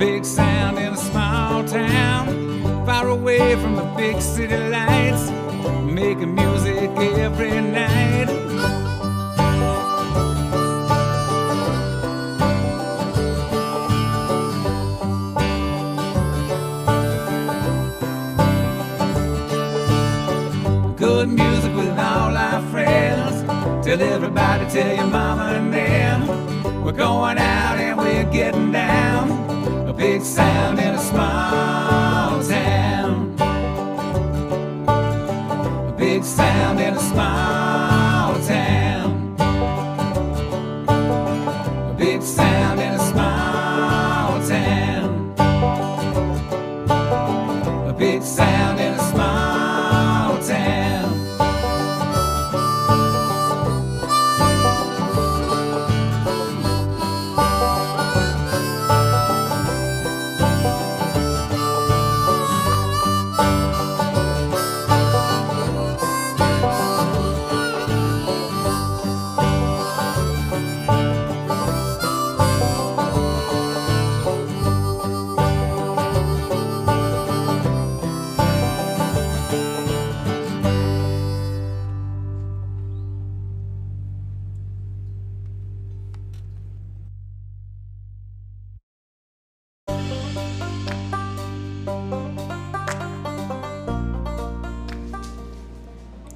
big sound in a small town, far away from the big city lights, making music every night. Good music with all our friends. Tell everybody, tell your mama and them. We're going out and we're getting down. A big sound in a small town. A big sound in a small town. A big sound in a small town. A big sound in a small town.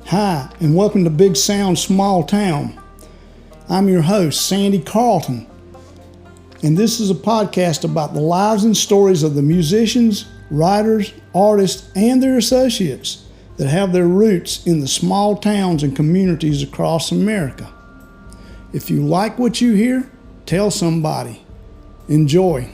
Hi, and welcome to Big Sound Small Town. I'm your host, Sandy Carlton, and this is a podcast about the lives and stories of the musicians, writers, artists, and their associates that have their roots in the small towns and communities across America. If you like what you hear, tell somebody. Enjoy.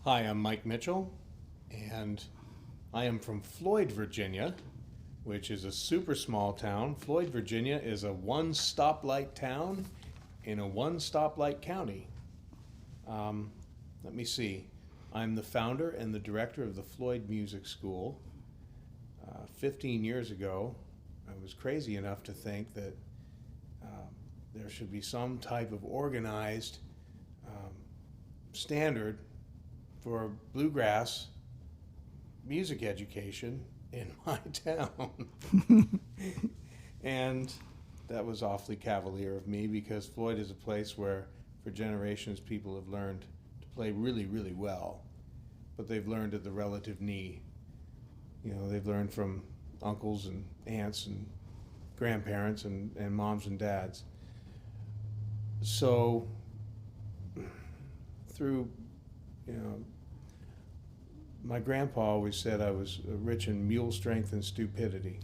Hi, I'm Mike Mitchell, and I am from Floyd, Virginia, which is a super small town. Floyd, Virginia is a one-stoplight town in a one-stoplight county. Let me see. I'm the founder and the director of the Floyd Music School. 15 years ago, I was crazy enough to think that there should be some type of organized standard for bluegrass music education in my town. And that was awfully cavalier of me, because Floyd is a place where for generations people have learned to play really, really well, but they've learned at the relative knee. You know, they've learned from uncles and aunts and grandparents and moms and dads. So through, you know, my grandpa always said I was rich in mule strength and stupidity.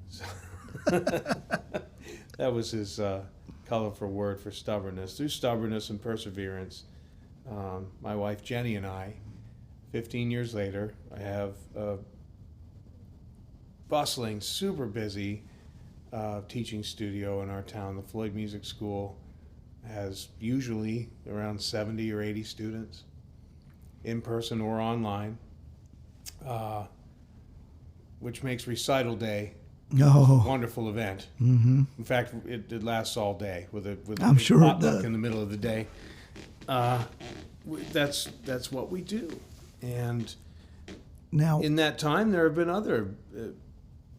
So that was his colorful word for stubbornness. Through stubbornness and perseverance, my wife Jenny and I, 15 years later, I have a bustling, super busy teaching studio in our town. The Floyd Music School has usually around 70 or 80 students, in person or online, which makes recital day a wonderful event. Mm-hmm. In fact, it lasts all day with a I'm sure it potluck does. in the middle of the day. That's what we do. And Now, in that time, there have been other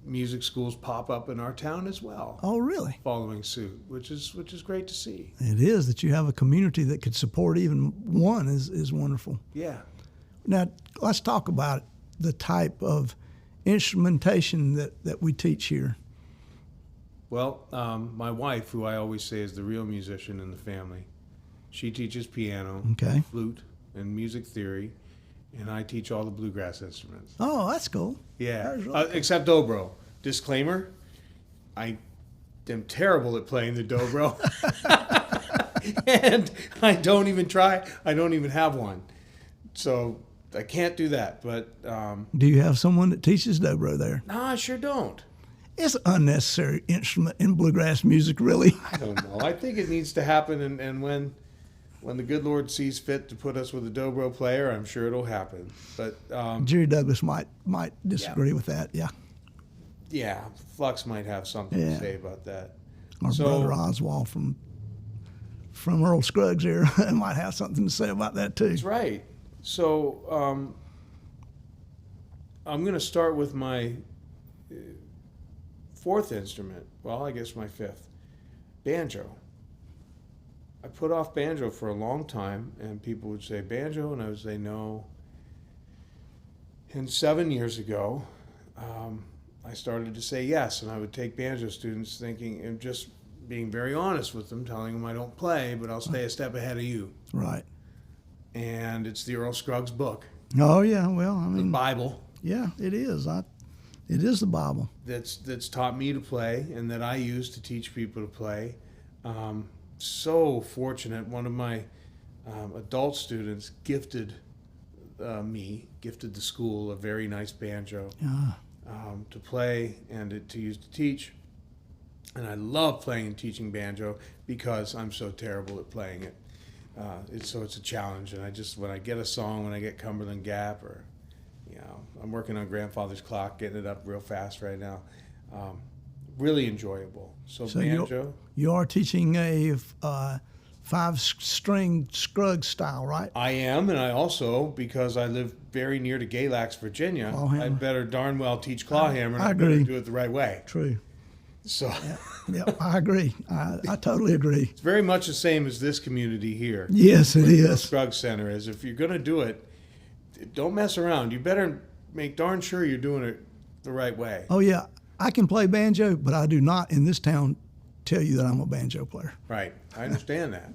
music schools pop up in our town as well, oh really? following suit, which is great to see. It is that you have a community that could support even one is wonderful. Yeah. Now, let's talk about the type of instrumentation that we teach here. Well, my wife, who I always say is the real musician in the family, she teaches piano, Okay. flute, and music theory, and I teach all the bluegrass instruments. Oh, that's cool. Yeah, That's really cool. except dobro. Disclaimer, I am terrible at playing the dobro. And I don't even try. I don't even have one. So I can't do that. But Do you have someone that teaches dobro there? no, I sure don't. It's an unnecessary instrument in bluegrass music, really. I don't know. I think it needs to happen, and when the good Lord sees fit to put us with a dobro player, I'm sure it'll happen. But Jerry Douglas might disagree with that. Yeah. Yeah, Flux might have something to say about that. Our brother Oswald from Earl Scruggs here might have something to say about that too. That's right. So I'm going to start with my fourth instrument. Well, I guess my fifth. Banjo. I put off banjo for a long time, and people would say banjo, and I would say no. And 7 years ago, I started to say yes, and I would take banjo students thinking, and just being very honest with them, telling them I don't play, but I'll stay a step ahead of you. Right. And it's the Earl Scruggs book. Oh yeah, well, I mean, the Bible. Yeah, it is. It is the Bible. That's taught me to play, and that I use to teach people to play. So fortunate. One of my adult students gifted the school a very nice banjo to play and to use to teach. And I love playing and teaching banjo because I'm so terrible at playing it. It's a challenge. And when I get a song, when I get Cumberland Gap, or I'm working on Grandfather's Clock, getting it up real fast right now. Really enjoyable. So banjo. You are teaching a 5-string Scruggs style, right? I am, and I also, because I live very near to Galax, Virginia, I better darn well teach clawhammer. I agree. Better do it the right way. True. So. Yeah, I agree. I totally agree. It's very much the same as this community here. Yes, it is. The Scruggs Center is. If you're going to do it, don't mess around. You better make darn sure you're doing it the right way. Oh yeah, I can play banjo, but I do not in this town tell you that I'm a banjo player. Right. I understand that.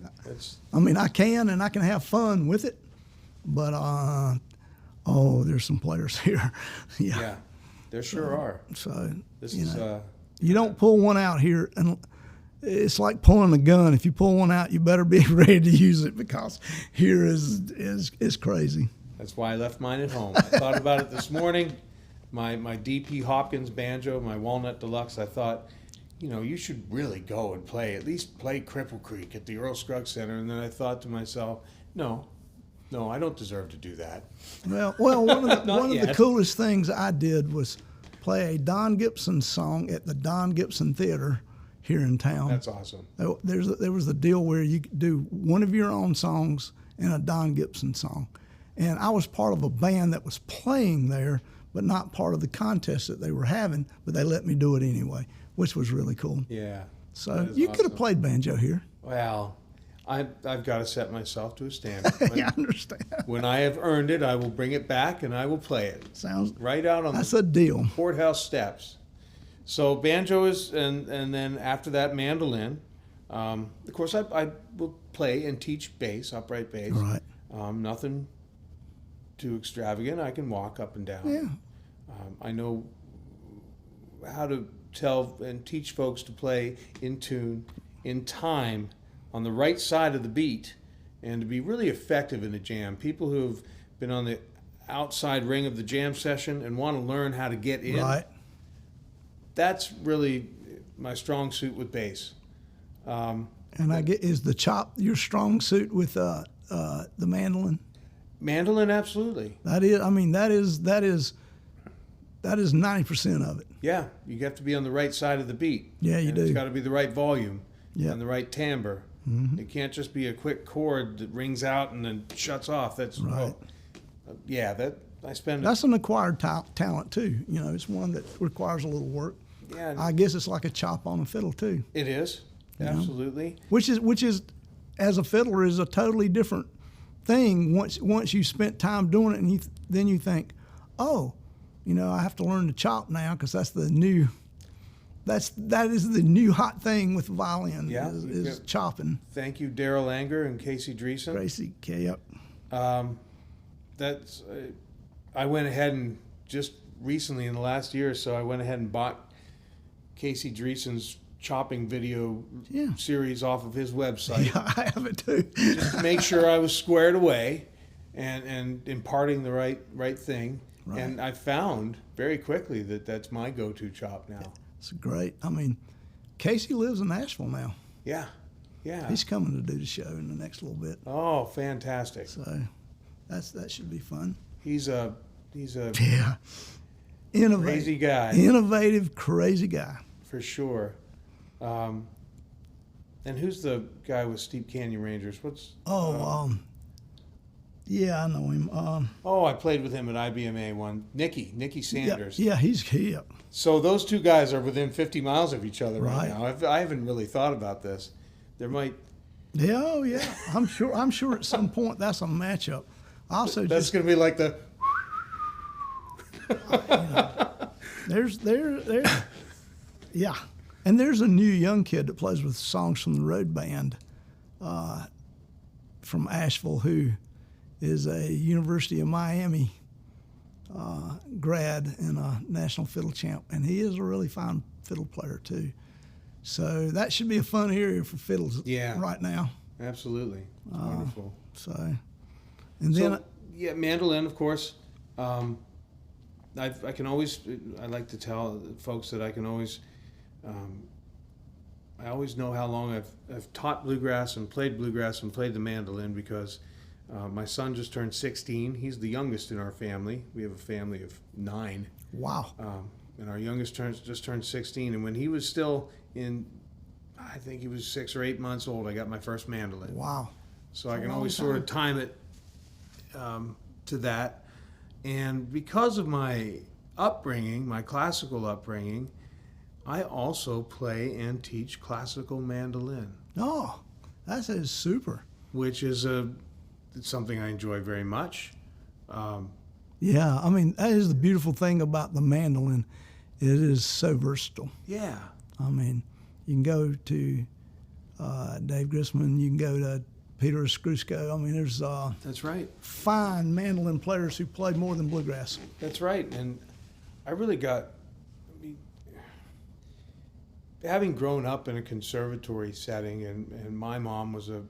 I mean, I can, and I can have fun with it, but there's some players here. Yeah, there sure are. So this is you don't pull one out here, and it's like pulling a gun. If you pull one out, you better be ready to use it, because here is crazy. That's why I left mine at home. I thought about it this morning. My D.P. Hopkins banjo, my Walnut Deluxe, I thought, you should really go and at least play Cripple Creek at the Earl Scruggs Center. And then I thought to myself, no, I don't deserve to do that. Well, one of the coolest things I did was play a Don Gibson song at the Don Gibson Theater here in town. That's awesome. There was the deal where you could do one of your own songs and a Don Gibson song. And I was part of a band that was playing there, but not part of the contest that they were having, but they let me do it anyway, which was really cool. Yeah. So you could have played banjo here. Well, I've got to set myself to a standard. Yeah, I understand. When I have earned it, I will bring it back and I will play it. Sounds right out on that's a deal. Courthouse steps. So banjo is, and then after that, mandolin. Of course, I will play and teach bass, upright bass. Right. Nothing too extravagant. I can walk up and down. Yeah. I know how to tell and teach folks to play in tune, in time, on the right side of the beat, and to be really effective in a jam. People who've been on the outside ring of the jam session and want to learn how to get in. Right. That's really my strong suit with bass. And I get, is the chop your strong suit with the mandolin? Mandolin, absolutely. That is 90% of it. Yeah, you have to be on the right side of the beat. Yeah, you do. It's got to be the right volume and the right timbre. Mm-hmm. It can't just be a quick chord that rings out and then shuts off. That's right. That's an acquired talent too. It's one that requires a little work. Yeah, I guess it's like a chop on a fiddle too. It is, absolutely. Which is, as a fiddler, is a totally different thing. Once you spent time doing it, and then you think, oh, I have to learn to chop now, because that's the new. That is the new hot thing with violin. Yeah, is chopping. Thank you, Daryl Anger and Casey Dreesen. Yep. I went ahead and just recently, in the last year or so, I went ahead and bought Casey Dreesen's chopping video series off of his website. Yeah, I have it too. Just to make sure I was squared away and imparting the right thing. Right. And I found very quickly that that's my go-to chop now. It's great. I mean, Casey lives in Nashville now. Yeah. He's coming to do the show in the next little bit. Oh, fantastic. So that should be fun. He's a Crazy guy. Innovative, crazy guy. For sure. And who's the guy with Steep Canyon Rangers? Yeah, I know him. I played with him at IBMA one. Nicky Sanders. Yeah, he's here. So those two guys are within 50 miles of each other right Right. now. I haven't really thought about this. There might. Yeah, oh yeah. I'm sure at some point that's a matchup. Also, That's going to be like the. Yeah, and there's a new young kid that plays with Songs from the Road band from Asheville who is a University of Miami grad and a national fiddle champ, and he is a really fine fiddle player too. So that should be a fun area for fiddles right now. Absolutely. It's wonderful. And then mandolin, of course. I like to tell folks that I always know how long I've taught bluegrass and played the mandolin because my son just turned 16. He's the youngest in our family. We have a family of 9. Wow. And our youngest just turned 16. And when he was still I think he was 6 or 8 months old, I got my first mandolin. Wow. So I can always sort of time it to that. And because of my upbringing, my classical upbringing, I also play and teach classical mandolin. Oh, that is super. Which is it's something I enjoy very much. Yeah, I mean, that is the beautiful thing about the mandolin. It is so versatile. Yeah. I mean, you can go to Dave Grisman, you can go to Peter Skrusko. I mean, there's That's right. fine mandolin players who play more than bluegrass. That's right. And I really having grown up in a conservatory setting, and my mom is a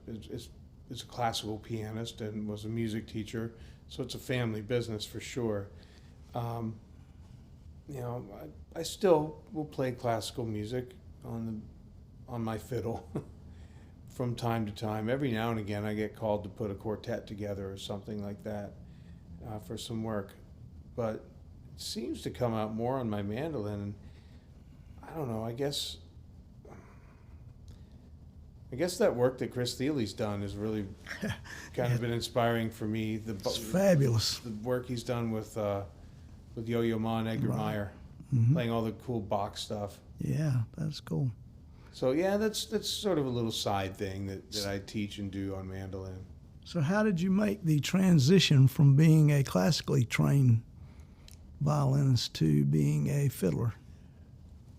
classical pianist and was a music teacher, so it's a family business for sure. I still will play classical music on my fiddle from time to time. Every now and again I get called to put a quartet together or something like that for some work. But it seems to come out more on my mandolin. And I don't know, I guess that work that Chris Thiele's done has really kind of been inspiring for me. It's fabulous. The work he's done with Yo-Yo Ma and Edgar Meyer, playing all the cool Bach stuff. Yeah, that's cool. So yeah, that's sort of a little side thing that I teach and do on mandolin. So how did you make the transition from being a classically trained violinist to being a fiddler?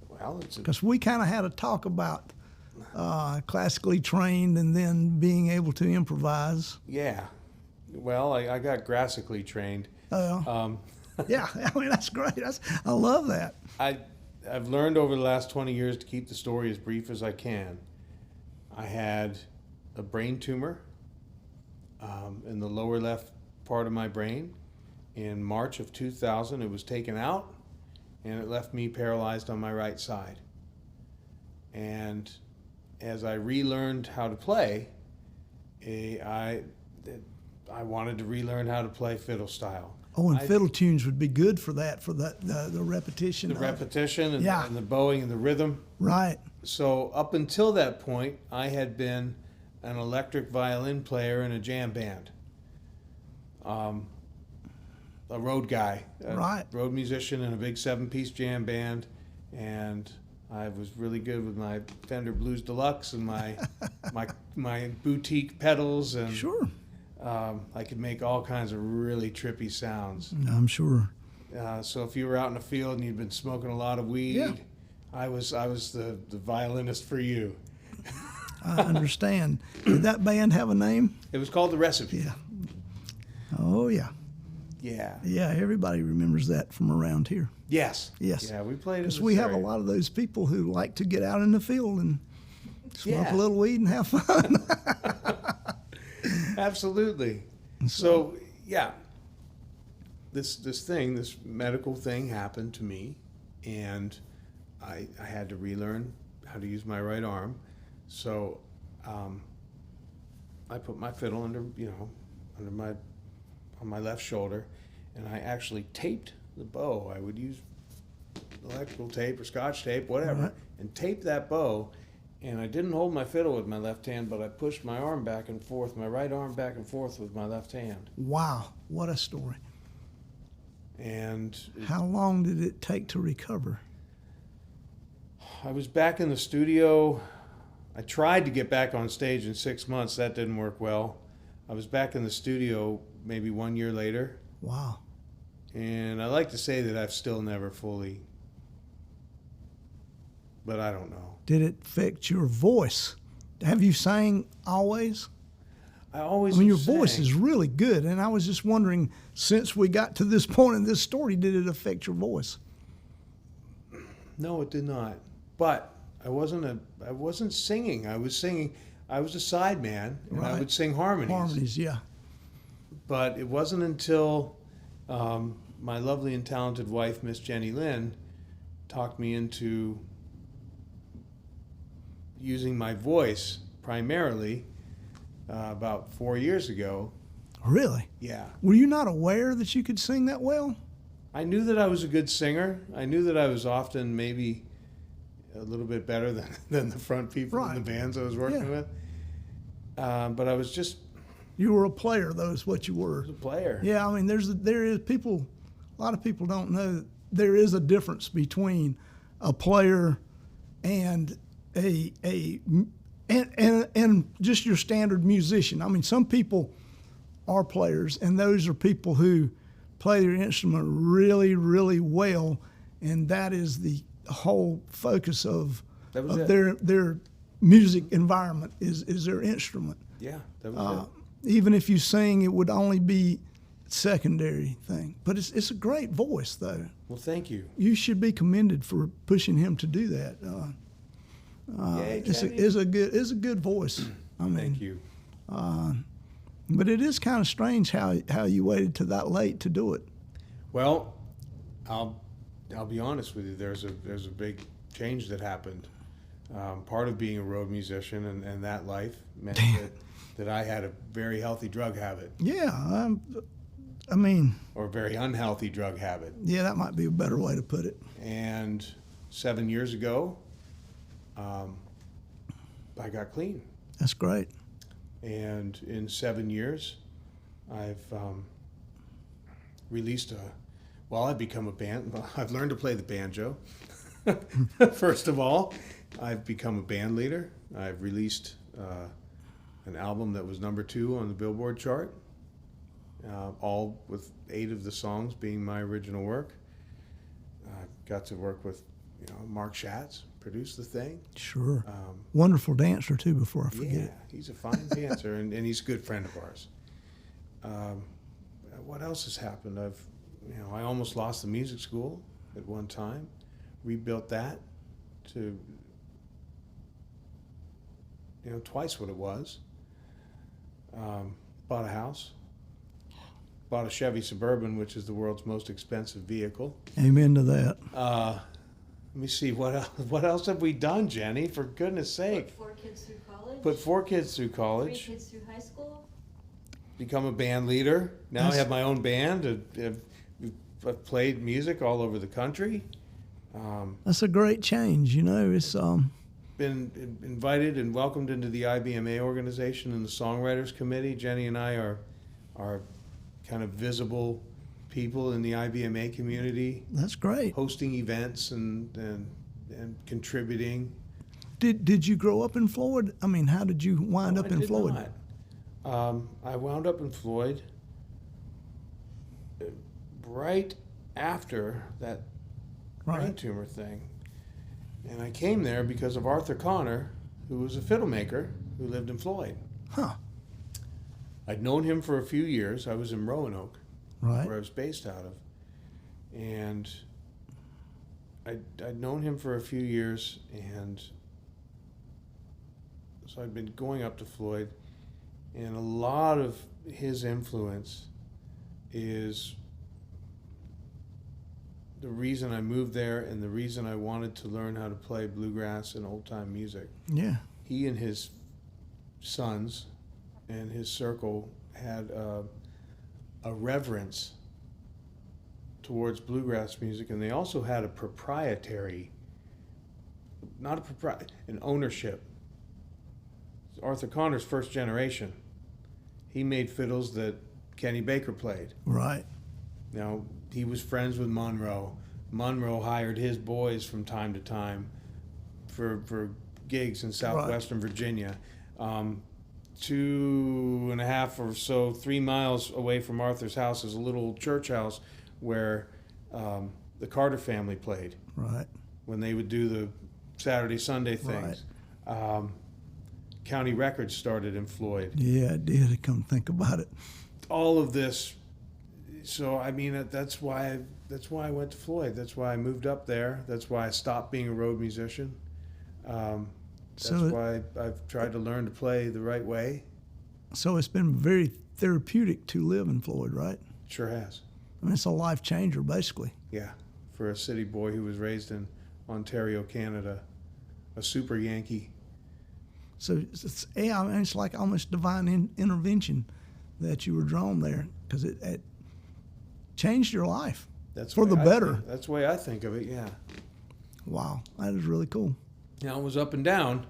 Well, because we kind of had a talk about classically trained and then being able to improvise. Yeah. Well, I got grassically trained. Yeah, I mean, that's great. I love that. I've learned over the last 20 years to keep the story as brief as I can. I had a brain tumor in the lower left part of my brain. In March of 2000, it was taken out, and it left me paralyzed on my right side. And as I relearned how to play, I wanted to relearn how to play fiddle style. Oh, and fiddle tunes would be good for that, for the repetition. The repetition and the bowing and the rhythm. Right. So up until that point, I had been an electric violin player in a jam band. A road guy. Right. Road musician in a big 7-piece jam band. And I was really good with my Fender Blues Deluxe and my boutique pedals. And sure. I could make all kinds of really trippy sounds. I'm sure. So if you were out in the field and you'd been smoking a lot of weed, I was the violinist for you. I understand. Did that band have a name? It was called The Recipe. Yeah. Oh, yeah. Yeah. Yeah, everybody remembers that from around here. Yes. Yes. Yeah, we played it. Because we have a lot of those people who like to get out in the field and smoke a little weed and have fun. Absolutely. So, yeah, this medical thing happened to me, and I had to relearn how to use my right arm. So, I put my fiddle on my left shoulder, and I actually taped the bow. I would use electrical tape or Scotch tape, whatever, Right. and taped that bow. And I didn't hold my fiddle with my left hand, but I pushed my arm back and forth, my right arm back and forth with my left hand. Wow, what a story. And How long did it take to recover? I was back in the studio. I tried to get back on stage in 6 months. That didn't work well. I was back in the studio maybe 1 year later. Wow. And I like to say that I've still never fully, but I don't know. Did it affect your voice? Have you sang always? I always I mean, your sang. voice is really good, and I was just wondering, since we got to this point in this story, did it affect your voice? No, it did not. But I wasn't singing. I was singing. I was a side man, and I Right. would sing harmonies. Harmonies, yeah. But it wasn't until my lovely and talented wife, Miss Jenny Lynn, talked me into using my voice primarily about 4 years ago. Really? Yeah. Were you not aware that you could sing that well? I knew that I was a good singer. I knew that I was often maybe a little bit better than the front people in Right. the bands I was working Yeah. with. But I was just You were a player, though, is what you were. a player. Yeah, I mean, there is people. A lot of people don't know that there is a difference between a player and and just your standard musician. I mean, some people are players, and those are people who play their instrument really, really well, and that is the whole focus of That was it. their music environment is their instrument. Yeah, that was it. Even if you sing, it would only be secondary thing. But it's a great voice, though. Well, thank you. You should be commended for pushing him to do that. Yay, It's Jenny. a good voice. I mean, Thank you. but it is kind of strange how you waited to that late to do it. Well, I'll be honest with you. There's a big change that happened. Part of being a road musician and that life meant that I had a very healthy drug habit, Yeah, I mean, or a very unhealthy drug habit. yeah, that might be a better way to put it. And 7 years ago, I got clean. That's great. And in 7 years, I've released I've become a band. Well, I've learned to play the banjo. First of all, I've become a band leader. I've released an album that was #2 on the Billboard chart, all with 8 of the songs being my original work. Got to work with Mark Schatz, produced the thing. Sure. Wonderful dancer, too, before I forget. Yeah, he's a fine dancer, and he's a good friend of ours. What else has happened? I almost lost the music school at one time, rebuilt that to, twice what it was. Bought a house, bought a Chevy Suburban, which is the world's most expensive vehicle. Amen to that. Let me see, what else have we done, Jenny? For goodness sake. Put 4 kids through college. Put 4 kids through 3 college. kids through high school. Become a band leader. Now I have my own band. I've played music all over the country. That's a great change. It's Been invited and welcomed into the IBMA organization and the Songwriters Committee. Jenny and I are kind of visible people in the IBMA community, that's great. hosting events and contributing. Did you grow up in Floyd? I mean, how did you wind No, up I in did Floyd? not. I wound up in Floyd right after that brain Right. tumor thing. And I came there because of Arthur Connor, who was a fiddle maker who lived in Floyd. Huh. I'd known him for a few years. I was in Roanoke, Right. where I was based out of. And I'd known him for a few years, and so I'd been going up to Floyd, and a lot of his influence is the reason I moved there and the reason I wanted to learn how to play bluegrass and old-time music. Yeah. He and his sons and his circle had a reverence towards bluegrass music, and they also had a proprietary, an ownership. Arthur Connor's first generation. He made fiddles that Kenny Baker played. Right. Now, he was friends with Monroe. Monroe hired his boys from time to time for gigs in southwestern Virginia. 2.5 or so, 3 miles away from Arthur's house is a little church house where the Carter family played. Right. When they would do the Saturday, Sunday things. Right. County Records started in Floyd. Yeah, it did. I come think about it. All of this. So I mean, that's why I went to Floyd. That's why I moved up there. That's why I stopped being a road musician. That's why I've tried to learn to play the right way. So it's been very therapeutic to live in Floyd, right? Sure has. I mean, it's a life changer, basically. Yeah, for a city boy who was raised in Ontario, Canada, a super Yankee. So I mean, it's like almost divine intervention that you were drawn there, because it changed your life. That's for the better. That's the way I think of it. Yeah. Wow, that is really cool. Now, it was up and down.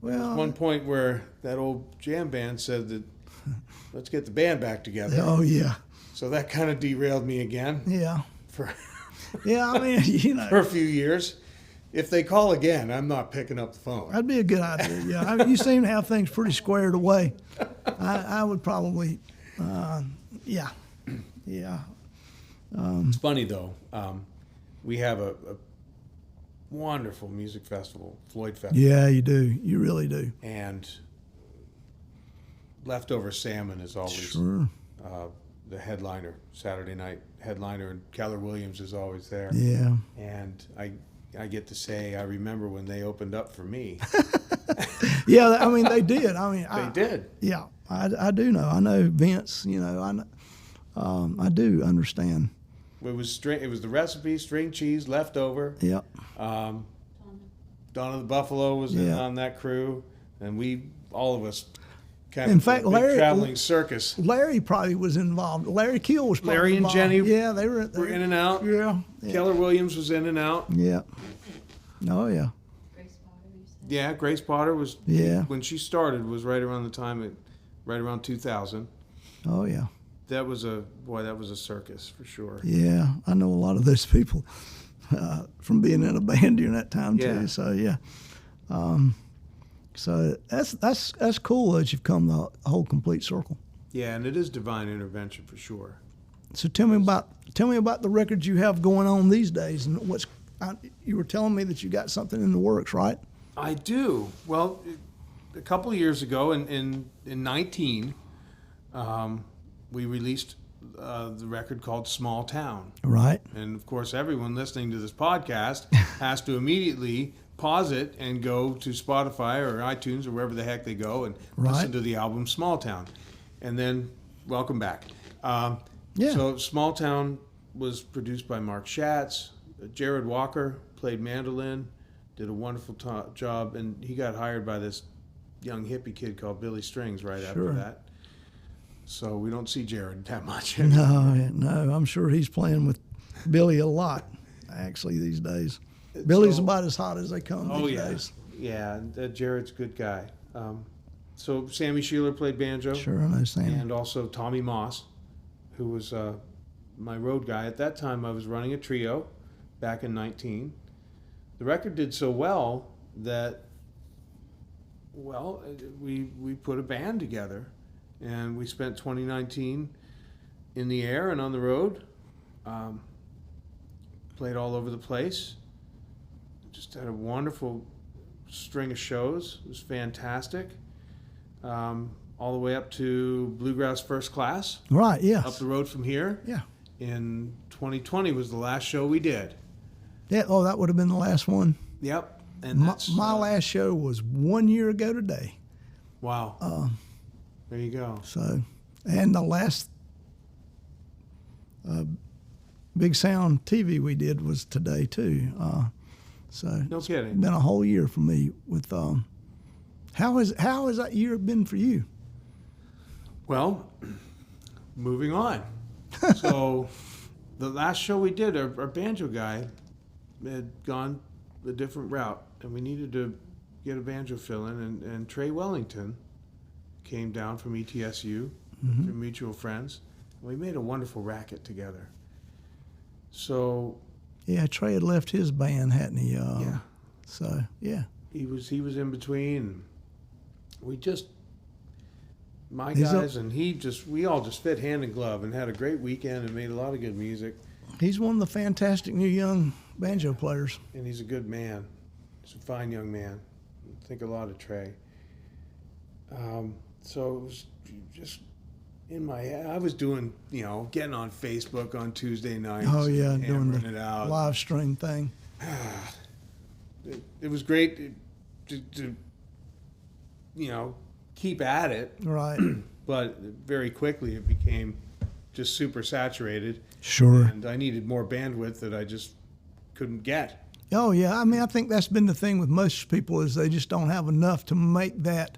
Well, there was one point where that old jam band said that let's get the band back together. Oh yeah. So that kind of derailed me again. Yeah. Yeah, I mean, you know, for a few years. If they call again, I'm not picking up the phone. That'd be a good idea. Yeah, you seem to have things pretty squared away. I would probably, yeah. It's funny though. We have a wonderful music festival, Floyd Festival. Yeah, you do. You really do. And Leftover Salmon is always the headliner, Saturday night headliner, and Keller Williams is always there. Yeah. And I get to say, I remember when they opened up for me. Yeah, I mean, they did. I mean, they did. Yeah, I do know. I know Vince. You know, I do understand. It was the recipe, string cheese, leftover. Yep. Donna the Buffalo was in on that crew, and all of us. In fact, Larry, traveling circus. Larry probably was involved. Larry Keel was probably Larry and involved. Jenny. Yeah, they were in and out. Yeah. Keller Williams was in and out. Yeah. Oh yeah. Grace Potter, you said? Yeah, Grace Potter was. Yeah. When she started was right around the time right around 2000. Oh yeah. That was a circus for sure. Yeah, I know a lot of those people from being in a band during that time too. So yeah. So that's cool that you've come the whole complete circle. Yeah, and it is divine intervention for sure. So tell me about the records you have going on these days, and you were telling me that you got something in the works, right? I do. Well, a couple of years ago, in 19, we released the record called Small Town. Right. And of course, everyone listening to this podcast has to immediately pause it and go to Spotify or iTunes or wherever the heck they go and listen to the album Small Town. And then welcome back. So Small Town was produced by Mark Schatz. Jared Walker played mandolin, did a wonderful job, and he got hired by this young hippie kid called Billy Strings after that. So we don't see Jared that much anymore. No, I'm sure he's playing with Billy a lot, actually, these days. Billy's about as hot as they come these days. Yeah, Jared's a good guy. So Sammy Sheeler played banjo. Sure, I know Sammy. And also Tommy Moss, who was my road guy. At that time, I was running a trio back in 19. The record did so well that, we put a band together. And we spent 2019 in the air and on the road. Played all over the place. Just had a wonderful string of shows. It was fantastic. All the way up to Bluegrass First Class. Right, yes. Up the road from here. Yeah. In 2020 was the last show we did. Yeah, that would have been the last one. Yep. And my last show was 1 year ago today. Wow. There you go. So, and the last Big Sound TV we did was today too. No kidding. It's been a whole year for me with. How has that year been for you? Well, moving on. So, the last show we did, our banjo guy had gone a different route, and we needed to get a banjo fill in, and Trey Wellington came down from ETSU, through mutual friends. And we made a wonderful racket together. So Yeah, Trey had left his band, hadn't he? yeah, So, yeah. he was in between. And we just, my He's a- guys and we all just fit hand in glove and had a great weekend and made a lot of good music. He's one of the fantastic new young banjo players. And he's a good man. He's a fine young man. I think a lot of Trey. So it was just in my head. I was doing, getting on Facebook on Tuesday nights. Oh, yeah, doing hammering the it out. live stream thing. It was great to keep at it, Right. but very quickly it became just super saturated. Sure. And I needed more bandwidth that I just couldn't get. Oh, yeah. I mean, I think that's been the thing with most people is they just don't have enough to make that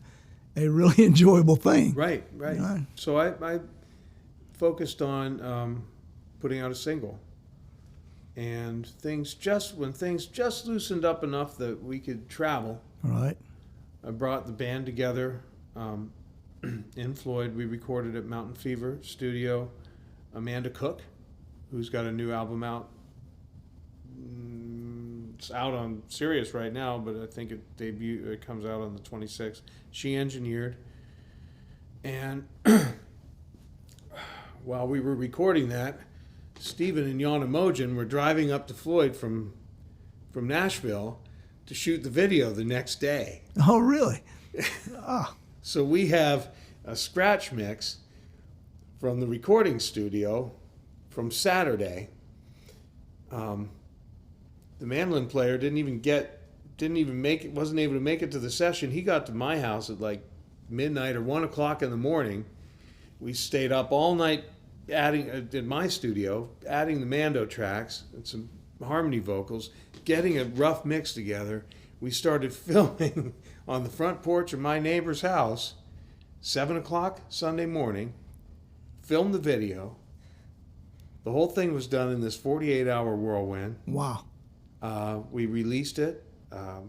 a really enjoyable thing. Right. You know? So I focused on putting out a single. And when things just loosened up enough that we could travel, Right. I brought the band together in Floyd. We recorded at Mountain Fever Studio. Amanda Cook, who's got a new album out. It's out on Sirius right now, but I think it comes out on the 26th. She engineered. And while we were recording that, Stephen and Yana Mogen were driving up to Floyd from Nashville to shoot the video the next day. Oh, really? So we have a scratch mix from the recording studio from Saturday. The mandolin player wasn't able to make it to the session. He got to my house at like midnight or 1 o'clock in the morning. We stayed up all night in my studio, adding the Mando tracks and some harmony vocals, getting a rough mix together. We started filming on the front porch of my neighbor's house, 7 o'clock Sunday morning, filmed the video. The whole thing was done in this 48-hour whirlwind. Wow. We released it. The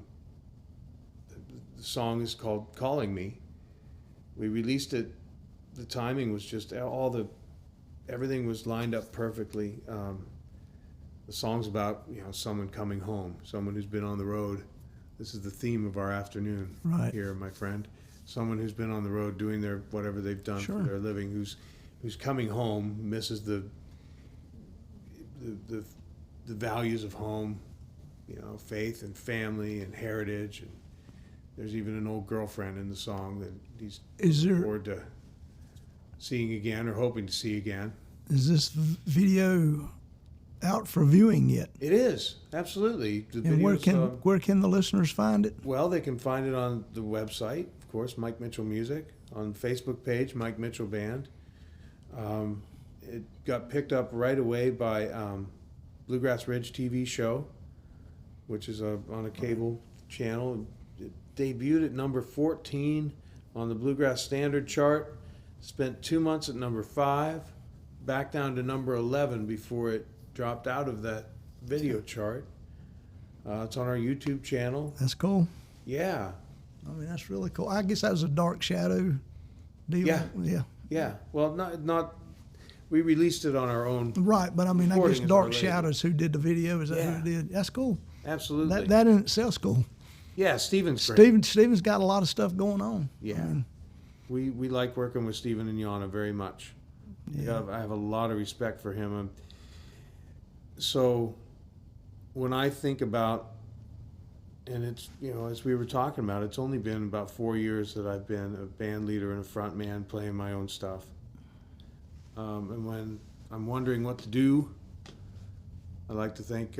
song is called Calling Me. We released it. The timing was just everything was lined up perfectly. The song's about, someone coming home, someone who's been on the road. This is the theme of our afternoon here, my friend. Someone who's been on the road doing whatever they've done for their living, who's coming home, misses the values of home, faith and family and heritage. And there's even an old girlfriend in the song that he's looking forward to seeing again or hoping to see again. Is this video out for viewing yet? It is, absolutely. And where can the listeners find it? Well, they can find it on the website, of course, Mike Mitchell Music, on the Facebook page, Mike Mitchell Band. It got picked up right away by Bluegrass Ridge TV show, which is on a cable channel. It debuted at number 14 on the Bluegrass Standard chart, spent 2 months at number 5, back down to number 11 before it dropped out of that video chart. It's on our YouTube channel. That's cool. Yeah. I mean, that's really cool. I guess that was a Dark Shadow deal. Yeah. Well, not. We released it on our own. Right, but I mean, I guess Recording is Dark related. Shadows, who did the video, is that who did? That's cool. Absolutely. That in itself's cool. Yeah, Stephen's great. Steven's got a lot of stuff going on. Yeah. I mean, We like working with Stephen and Yana very much. Yeah. I have a lot of respect for him. So when I think about, and it's, as we were talking about, it's only been about 4 years that I've been a band leader and a front man playing my own stuff. And when I'm wondering what to do, I like to think,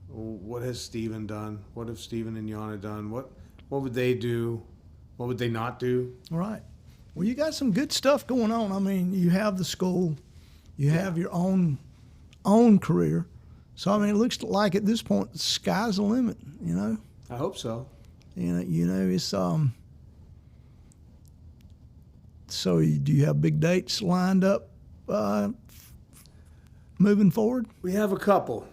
what has Stephen done? What have Stephen and Yana done? What would they do? What would they not do? right. Well, you got some good stuff going on. I mean, you have the school, you have your own career. So I mean, it looks like at this point, the sky's the limit. I hope so. It's So do you have big dates lined up? moving forward? We have a couple.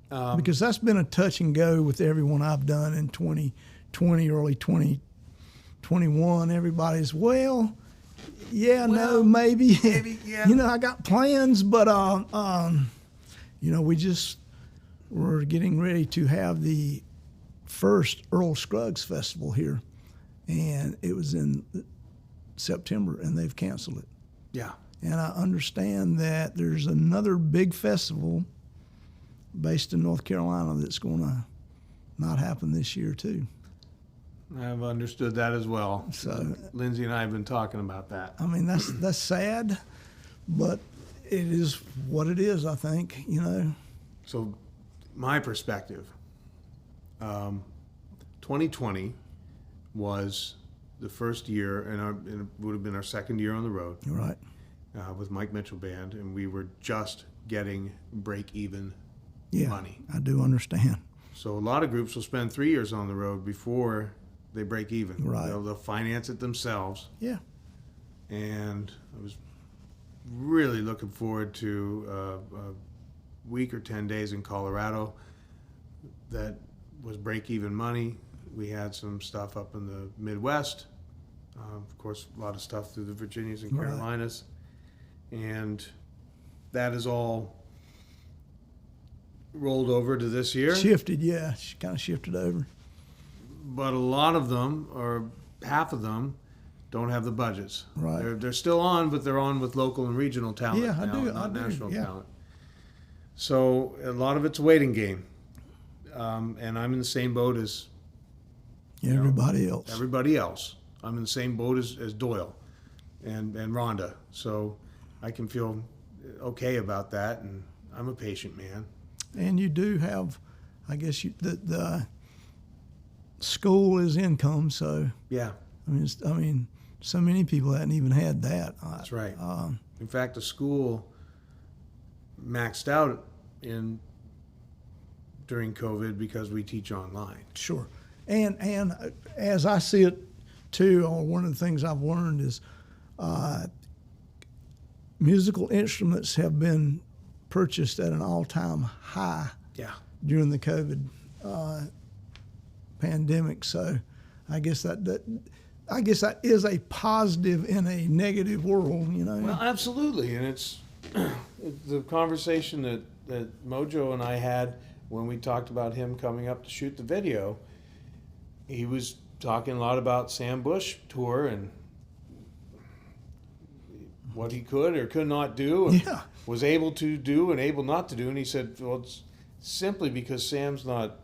Because that's been a touch and go with everyone I've done in 2020, early 2021. Everybody's, no, maybe. Maybe, yeah. I got plans, but, we're getting ready to have the first Earl Scruggs Festival here. And it was in September, and they've canceled it. Yeah. And I understand that there's another big festival based in North Carolina that's going to not happen this year, too. I've understood that as well. So Lindsay and I have been talking about that. I mean, that's sad, but it is what it is, I think, So my perspective, 2020 was the first year, and it would have been our second year on the road. You're right. With Mike Mitchell Band, and we were just getting break-even money. I do understand. So a lot of groups will spend 3 years on the road before they break even. Right. They'll finance it themselves. Yeah. And I was really looking forward to a week or 10 days in Colorado that was break-even money. We had some stuff up in the Midwest. Of course, a lot of stuff through the Virginias and Carolinas. And that is all rolled over to this year. Shifted, yeah. She kind of shifted over. But a lot of them, or half of them, don't have the budgets. Right. They're still on, but they're on with local and regional talent Yeah, now, not I do, national yeah. talent. So a lot of it's a waiting game. And I'm in the same boat as Everybody else. everybody else. I'm in the same boat as Doyle and Rhonda. So I can feel okay about that, and I'm a patient man. And you do have, I guess, the school is income, so Yeah, I mean, so many people hadn't even had that. that's right. In fact, the school maxed out during COVID because we teach online. Sure, and as I see it too, one of the things I've learned is musical instruments have been purchased at an all-time high Yeah. during the COVID pandemic. So I guess that is a positive in a negative world, Well, absolutely, and it's the conversation that Mojo and I had when we talked about him coming up to shoot the video. He was talking a lot about Sam Bush tour and what he could or could not do, and Yeah. was able to do and able not to do. And he said, well, it's simply because Sam's not,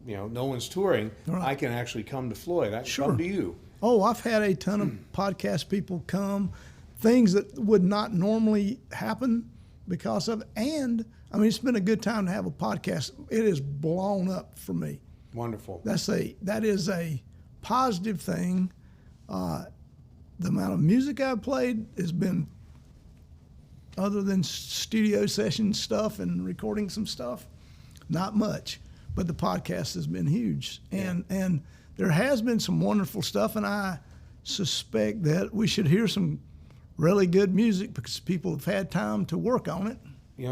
no one's touring, Right. I can actually come to Floyd. I can Sure. come to you. Oh, I've had a ton of podcast people come, things that would not normally happen because of, and I mean, it's been a good time to have a podcast. It has blown up for me. Wonderful. That is a positive thing. The amount of music I've played has been, other than studio session stuff and recording some stuff, not much. But the podcast has been huge, and there has been some wonderful stuff, and I suspect that we should hear some really good music because people have had time to work on it.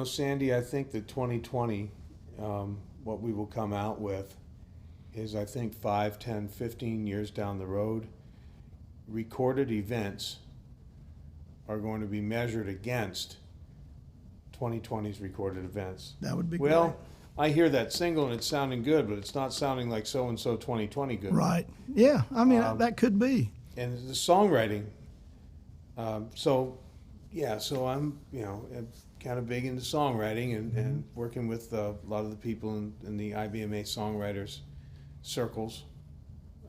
Sandy, I think that 2020, what we will come out with is, I think, 5, 10, 15 years down the road, recorded events are going to be measured against 2020's recorded events. That would be Well, great. I hear that single and it's sounding good, but it's not sounding like so-and-so 2020 good. Right. Yeah, I mean, that could be. And the songwriting, so I'm, kind of big into songwriting and working with a lot of the people in the IBMA songwriters circles.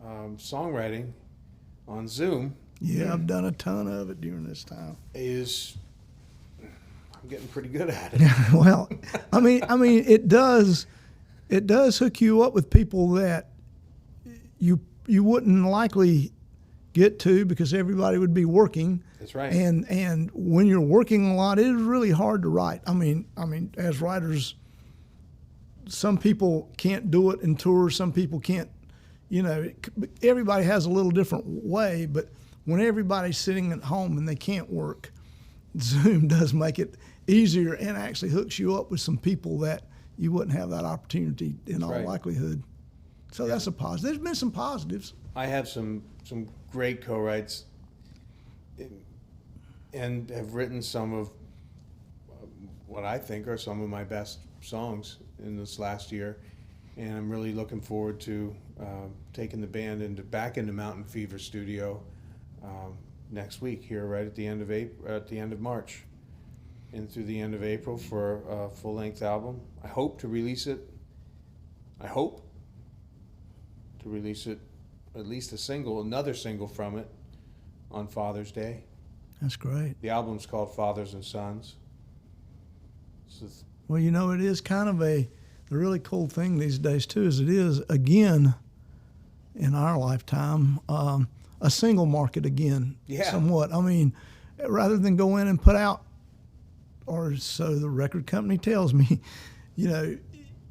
Songwriting on Zoom Yeah, I've done a ton of it during this time. I'm getting pretty good at it. Well, I mean, it does hook you up with people that you wouldn't likely get to because everybody would be working. That's right. And when you're working a lot, it is really hard to write. I mean, as writers, some people can't do it in tours. Some people can't. Everybody has a little different way. But when everybody's sitting at home and they can't work, Zoom does make it easier and actually hooks you up with some people that you wouldn't have that opportunity in all right. likelihood. So that's a positive. There's been some positives. I have some great co-writes and have written some of what I think are some of my best songs in this last year. And I'm really looking forward to taking the band back into Mountain Fever Studio next week here, right at the end of March, and through the end of April for a full-length album. I hope to release it. At least another single from it, on Father's Day. That's great. The album's called Fathers and Sons. Well, it is kind of the really cool thing these days too, is it is again in our lifetime a single market again. Yeah. Somewhat. I mean, rather than go in and put out, or so the record company tells me,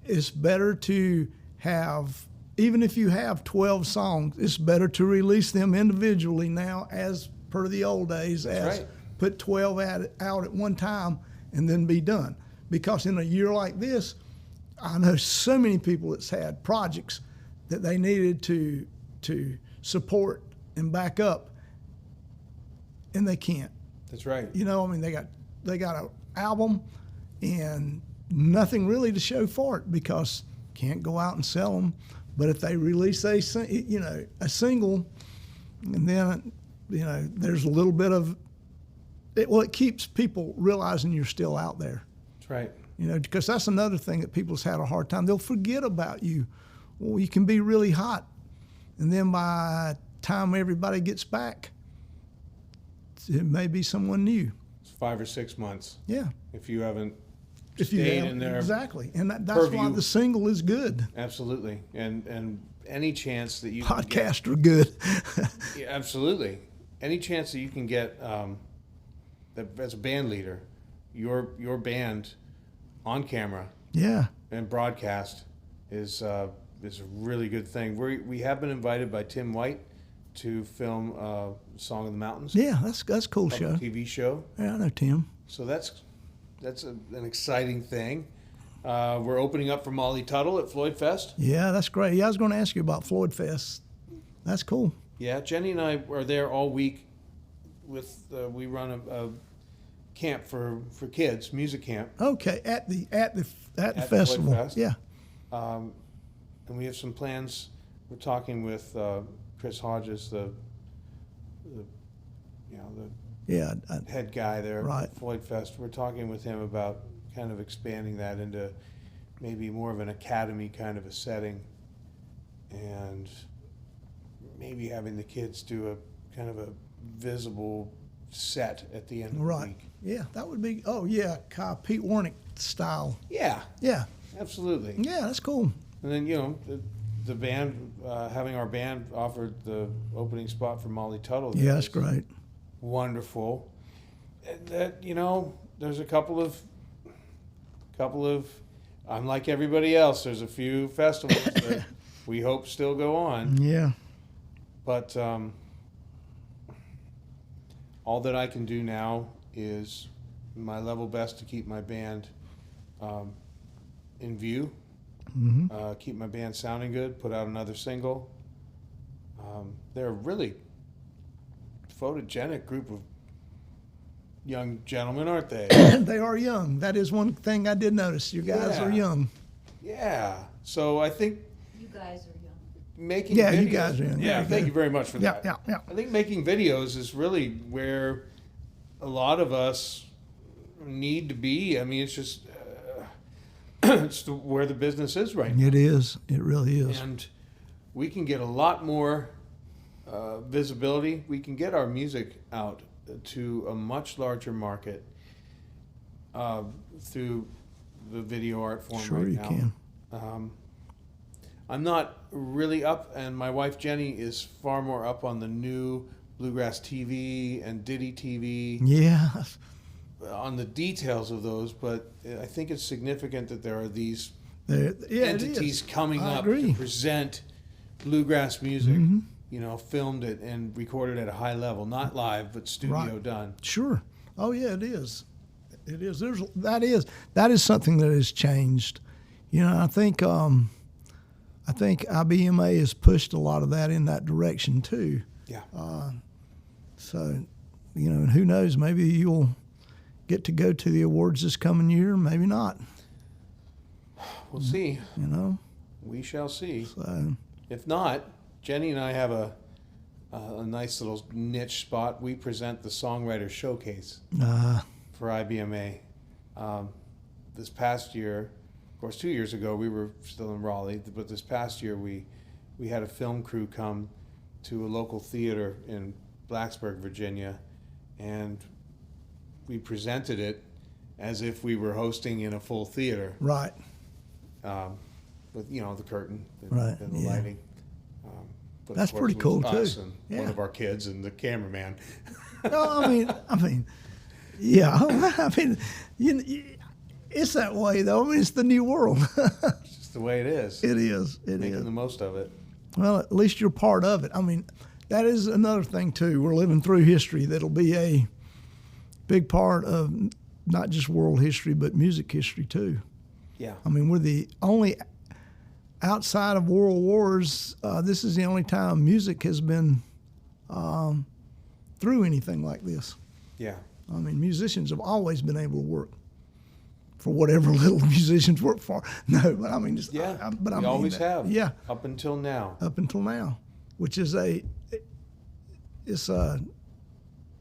it's better to have, even if you have 12 songs, it's better to release them individually now, as per the old days, That's right. Put 12 out at one time and then be done. Because in a year like this, I know so many people that's had projects that they needed to support and back up, and they can't. That's right. They got an album and nothing really to show for it because can't go out and sell them. But if they release a single, and then there's a little bit of it. Well, it keeps people realizing you're still out there. That's right. Because that's another thing that people's had a hard time. They'll forget about you. Well, you can be really hot, and then by the time everybody gets back, it may be someone new. It's 5 or 6 months. Yeah. If you haven't If you stayed have, in there. exactly, and that's purview. why the single is good. Absolutely. And any chance that you Podcasts are good. Yeah, absolutely. Any chance that you can get that as a band leader, your band on camera Yeah. and broadcast is a really good thing. We have been invited by Tim White to film Song of the Mountains. Yeah, that's a cool public show. TV show. Yeah, I know Tim. So that's an exciting thing. We're opening up for Molly Tuttle at Floyd Fest. Yeah, that's great. Yeah, I was going to ask you about Floyd Fest. That's cool. Yeah, Jenny and I are there all week. We run a camp for kids, music camp. Okay, at the Floyd festival. Fest. Yeah. And we have some plans. We're talking with Chris Hodges, the Yeah. head guy there Right. at Floyd Fest. We're talking with him about kind of expanding that into maybe more of an academy kind of a setting, and maybe having the kids do a kind of a visible set at the end of the Right. week. Yeah, that would be. Oh yeah, Pete Warnick style. Yeah, Yeah. absolutely. Yeah, that's cool. And then the band, having our band offered the opening spot for Molly Tuttle. Yeah, that's is great. Wonderful. And that there's a couple of. Unlike everybody else, there's a few festivals that we hope still go on. Yeah. But all that I can do now is my level best to keep my band in view, keep my band sounding good, put out another single. They're a really photogenic group of young gentlemen, aren't they? They are young. That is one thing I did notice. You guys are Yeah. young. Yeah. So I think You guys are young. making Yeah, videos, you guys are young. Yeah, Very thank good. you very much for Yeah, that. yeah, yeah. I think making videos is really where a lot of us need to be. I mean, it's just it's where the business is right now. It is. It really is. And we can get a lot more visibility. We can get our music out to a much larger market through the video art form Sure right you now. can. I'm not really up, and my wife Jenny is far more up on the new Bluegrass TV and Diddy TV, Yeah. on the details of those, but I think it's significant that there are these Yeah, it entities is. coming I up agree. to present bluegrass music, Mm-hmm. filmed it and recorded at a high level, not live, but studio Right. done. Sure. Oh yeah, it is. It is. That is something that has changed. I think IBMA has pushed a lot of that in that direction too. Yeah. So, and who knows? Maybe you'll get to go to the awards this coming year. Maybe not. We'll see. We shall see. So, if not, Jenny and I have a nice little niche spot. We present the Songwriter Showcase for IBMA. This past year, of course, 2 years ago we were still in Raleigh, but this past year we had a film crew come to a local theater in Blacksburg, Virginia, and we presented it as if we were hosting in a full theater. Right. With the curtain right. and the yeah. lighting. But that's of course, pretty cool us too. And yeah. one of our kids and the cameraman. No, I mean, yeah. I mean, it's that way though. I mean, it's the new world. It's just the way it is. It is. Making the most of it. Well, at least you're part of it. I mean, that is another thing too. We're living through history that'll be a big part of not just world history but music history too. Yeah. I mean, we're the only, outside of world wars, this is the only time music has been through anything like this. Yeah. I mean, musicians have always been able to work for whatever little musicians work for. No, but I mean, just, yeah. But I we mean always that, have. Yeah. Up until now. Up until now, which is it's a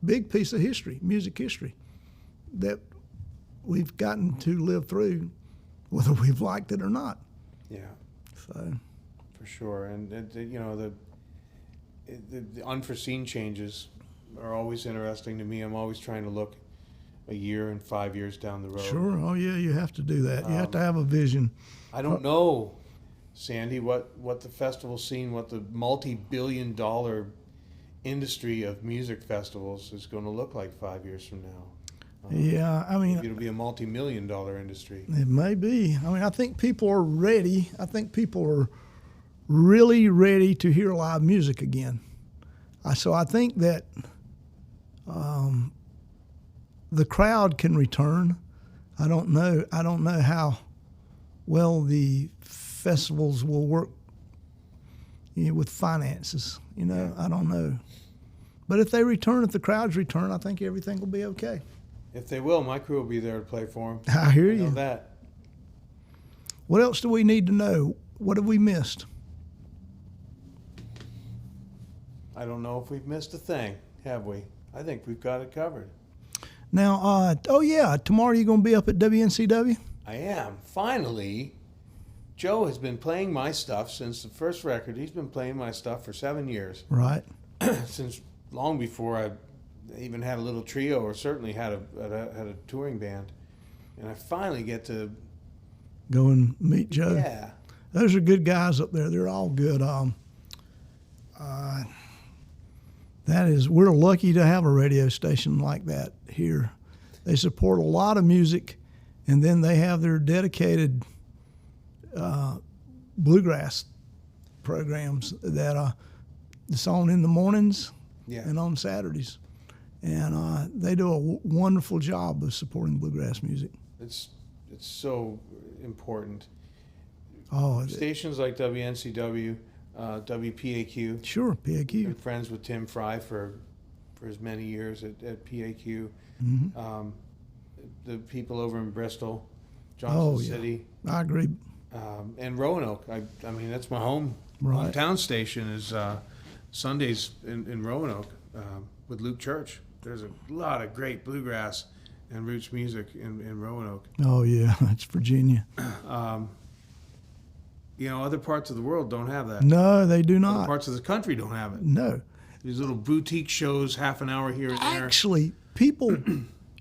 big piece of history, music history, that we've gotten to live through, whether we've liked it or not. Yeah. So. For sure, and the unforeseen changes are always interesting to me. I'm always trying to look a year and 5 years down the road. Sure. Oh yeah, you have to do that. You have to have a vision. I don't know, Sandy, what the festival scene, what the multi-billion-dollar industry of music festivals is going to look like 5 years from now. Yeah, I mean, maybe it'll be a multi-million-dollar industry. It may be. I mean, I think people are ready. I think people are really ready to hear live music again. So I think that the crowd can return. I don't know how well the festivals will work with finances. I don't know. But if they return, if the crowds return, I think everything will be okay. If they will, my crew will be there to play for them. I hear you. Know that. What else do we need to know? What have we missed? I don't know if we've missed a thing, have we? I think we've got it covered. Now, tomorrow you're going to be up at WNCW? I am. Finally, Joe has been playing my stuff since the first record. He's been playing my stuff for 7 years. Right. Since long before I even had a little trio, or certainly had a touring band, and I finally get to go and meet Joe. Yeah, those are good guys up there. They're all good. We're lucky to have a radio station like that here. They support a lot of music, and then they have their dedicated bluegrass programs that it's on in the mornings and on Saturdays. And they do a wonderful job of supporting bluegrass music. It's so important. Oh, stations like WNCW, WPAQ. Sure, PAQ. Been friends with Tim Fry for as many years at PAQ. Mm-hmm. The people over in Bristol, Johnson City. I agree. And Roanoke. I mean, that's my hometown station is Sundays in Roanoke with Luke Church. There's a lot of great bluegrass and roots music in Roanoke. Oh, yeah, it's Virginia. Other parts of the world don't have that. No, they do not. Other parts of the country don't have it. No. These little boutique shows, half an hour here and there. Actually, people,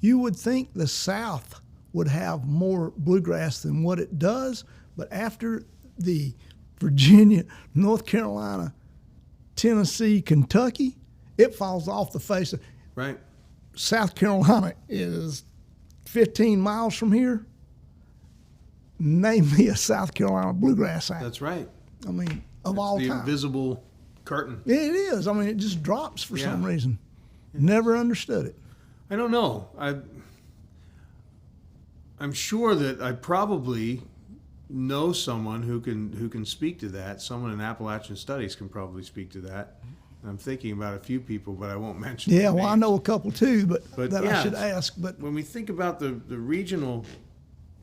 you would think the South would have more bluegrass than what it does, but after the Virginia, North Carolina, Tennessee, Kentucky, it falls off the face of. Right. South Carolina is 15 miles from here. Name me a South Carolina bluegrass act. That's right. I mean, of all time. The invisible curtain. It is. I mean, it just drops for some reason. Never understood it. I don't know. I'm sure that I probably know someone who can speak to that. Someone in Appalachian Studies can probably speak to that. I'm thinking about a few people, but I won't mention. Yeah, their well, I names. know a couple too, but that yeah, I should ask. But when we think about the regional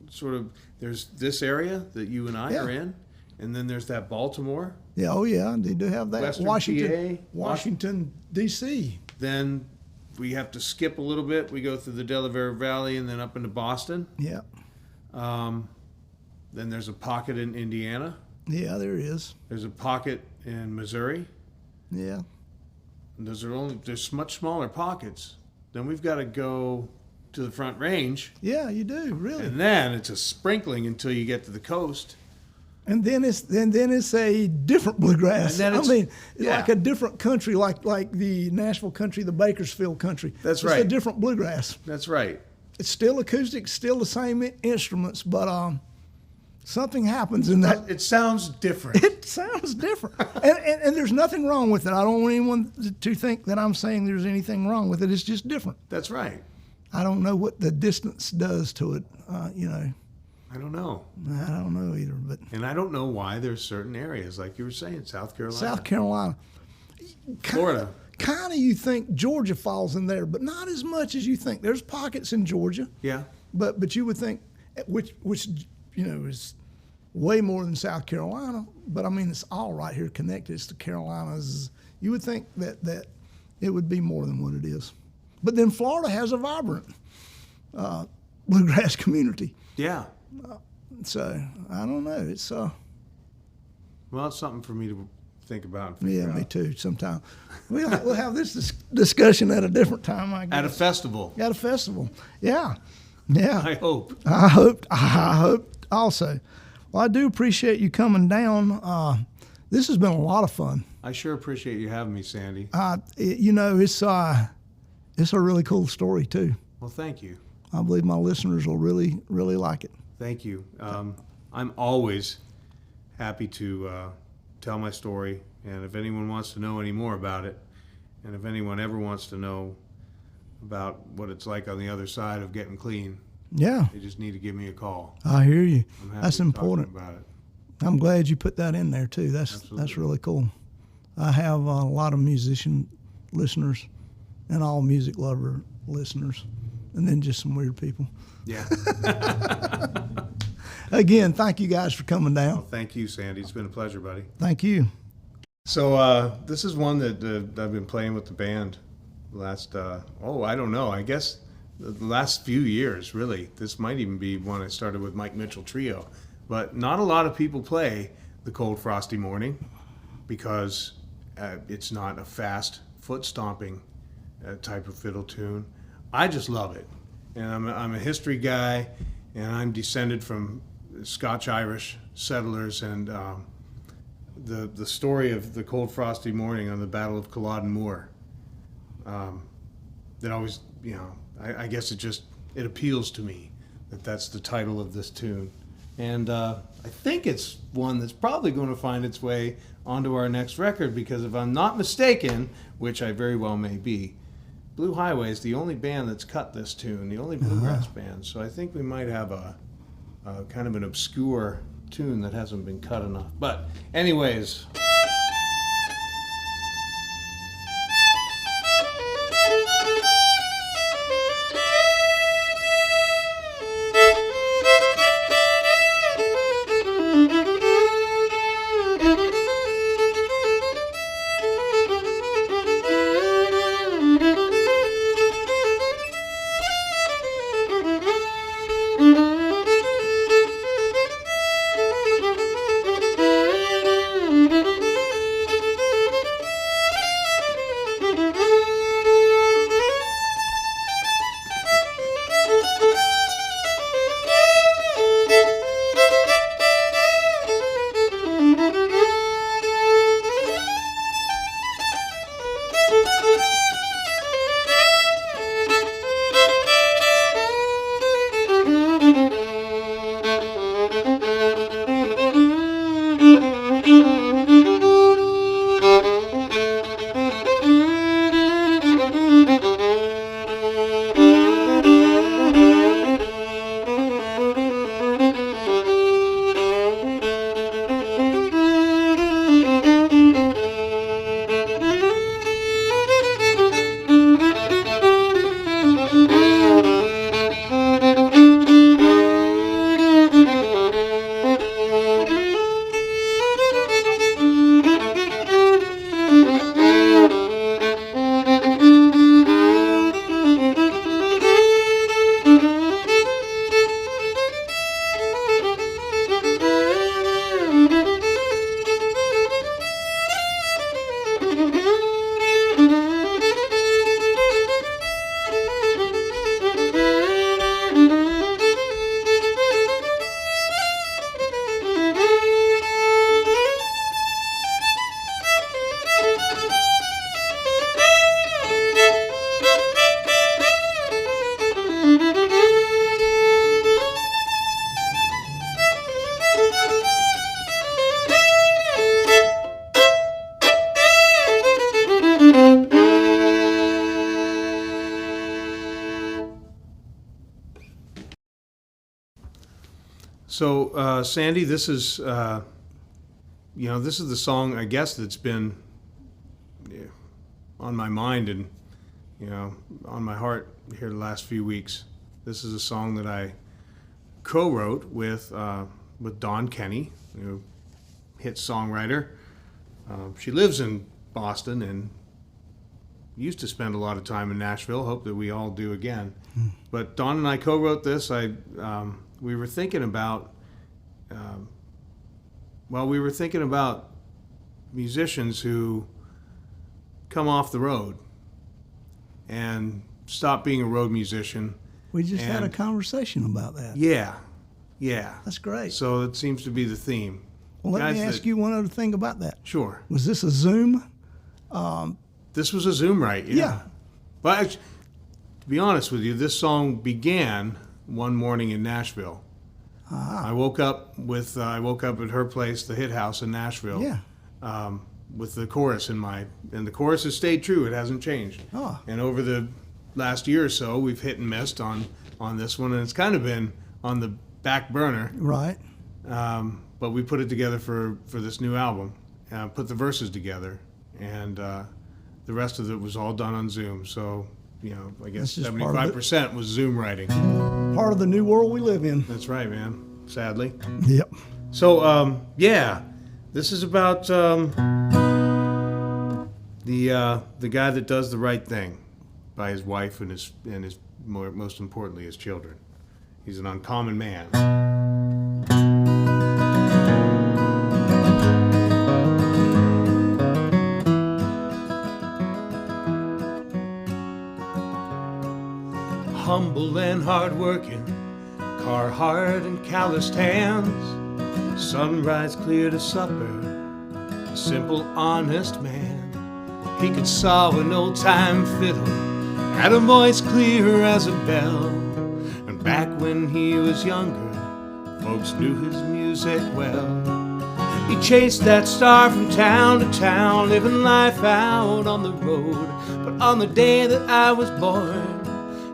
sort of, there's this area that you and I Yeah. are in, and then there's that Baltimore. yeah, oh yeah, they do have that. Western Washington, PA, Washington D.C. Then we have to skip a little bit. We go through the Delaware Valley and then up into Boston. Yeah, Then there's a pocket in Indiana. yeah, there is. There's a pocket in Missouri. Yeah, And there's much smaller pockets. Then we've got to go to the Front Range, yeah, you do really. and then it's a sprinkling until you get to the coast. And then it's a different bluegrass. And then I it's- mean, yeah. like a different country, like the Nashville country, the Bakersfield country. That's It's right. a different bluegrass. That's right. It's still acoustic, still the same instruments, but something happens in that. It sounds different. It sounds different, and there's nothing wrong with it. I don't want anyone to think that I'm saying there's anything wrong with it. It's just different. That's right. I don't know what the distance does to it. I don't know. I don't know either. But And I don't know why there's certain areas, like you were saying, South Carolina. South Carolina, Florida. kind of you think Georgia falls in there, but not as much as you think. There's pockets in Georgia, Yeah. but you would think which is way more than South Carolina. But I mean, it's all right here connected. It's the Carolinas. You would think that it would be more than what it is. But then Florida has a vibrant bluegrass community. Yeah. So I don't know. It's Well, it's something for me to think about and figure yeah, out. me too. Sometime we'll have this discussion at a different time. I guess. At a festival, At a festival. Yeah. Yeah. I hope. I hope also. Well, I do appreciate you coming down. This has been a lot of fun. I sure appreciate you having me, Sandy. It's a really cool story too. Well, thank you. I believe my listeners will really, really like it. Thank you. I'm always happy to tell my story, and if anyone wants to know any more about it, and if anyone ever wants to know about what it's like on the other side of getting clean, Yeah, they just need to give me a call. I hear you. I'm happy That's to talk to them important. about it. I'm glad you put that in there too. That's Absolutely. really cool. I have a lot of musician listeners and all music lover listeners, and then just some weird people. Yeah. Again, thank you guys for coming down. Well, thank you, Sandy. It's been a pleasure, buddy. Thank you. So this is one that I've been playing with the band last, I don't know, I guess the last few years, really. This might even be one I started with Mike Mitchell Trio. But not a lot of people play The Cold Frosty Morning because it's not a fast foot stomping type of fiddle tune. I just love it. And I'm a history guy, and I'm descended from Scotch-Irish settlers, and the story of the cold frosty morning on the Battle of Culloden Moor, that always, I guess it appeals to me that's the title of this tune. And I think it's one that's probably going to find its way onto our next record, because if I'm not mistaken, which I very well may be, Blue Highway is the only band that's cut this tune, the only bluegrass band. So I think we might have a kind of an obscure tune that hasn't been cut enough. But anyways. Thank you. So, Sandy, this is, this is the song, I guess, that's been on my mind and, on my heart here the last few weeks. This is a song that I co-wrote with Dawn Kenny, hit songwriter. She lives in Boston and used to spend a lot of time in Nashville. Hope that we all do again. But Dawn and I co-wrote this. We were thinking about, musicians who come off the road and stop being a road musician. We just had a conversation about that. Yeah. That's great. So it seems to be the theme. Well, let me ask you one other thing about that. Sure. Was this a Zoom? This was a Zoom, right? Yeah. But to be honest with you, this song began one morning in Nashville. I woke up at her place, the Hit House in Nashville. Yeah. With the chorus and the chorus has stayed true. It hasn't changed. Oh. And over the last year or so, we've hit and missed on this one, and it's kind of been on the back burner. Right. But we put it together for this new album, put the verses together, and the rest of it was all done on Zoom. So, I guess 75% was Zoom writing. Part of the new world we live in. That's right, man. Sadly. Yep. So, this is about the guy that does the right thing by his wife and his most importantly his children. He's an uncommon man. Humble and hard-working, Carhartt and calloused hands, sunrise clear to supper, a simple, honest man. He could saw an old-time fiddle, had a voice clear as a bell, and back when he was younger, folks knew his music well. He chased that star from town to town, living life out on the road, but on the day that I was born,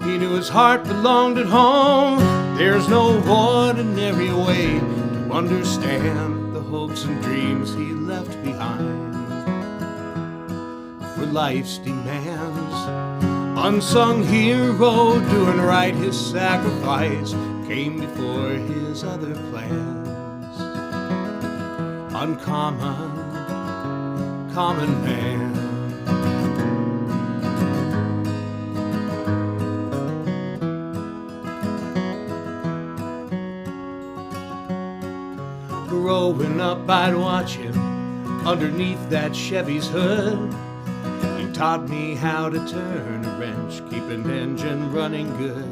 he knew his heart belonged at home. There's no ordinary way to understand the hopes and dreams he left behind. For life's demands, unsung hero, doing right, his sacrifice came before his other plans. Uncommon, common man. Growing up, I'd watch him underneath that Chevy's hood. He taught me how to turn a wrench, keep an engine running good.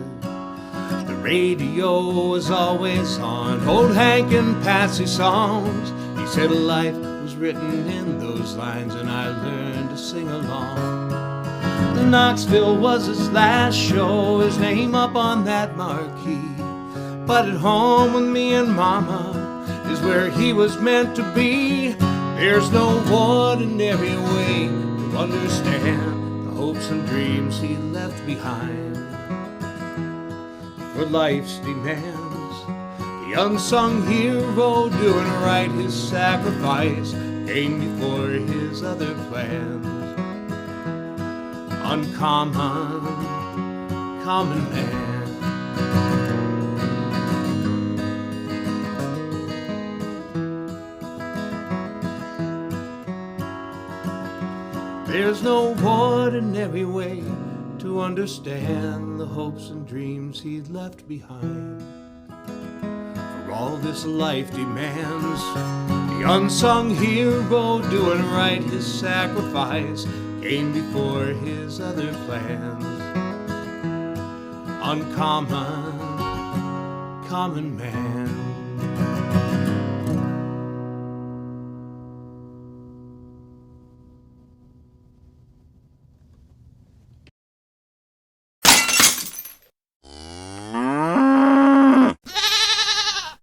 The radio was always on, old Hank and Patsy songs. He said life was written in those lines, and I learned to sing along. Knoxville was his last show, his name up on that marquee. But at home with me and Mama is where he was meant to be. There's no ordinary way to understand the hopes and dreams he left behind. For life's demands, the unsung hero, doing right, his sacrifice came before his other plans. Uncommon, common man. There's no ordinary way to understand the hopes and dreams he'd left behind. For all this life demands, the unsung hero, doing right, his sacrifice came before his other plans. Uncommon, common man.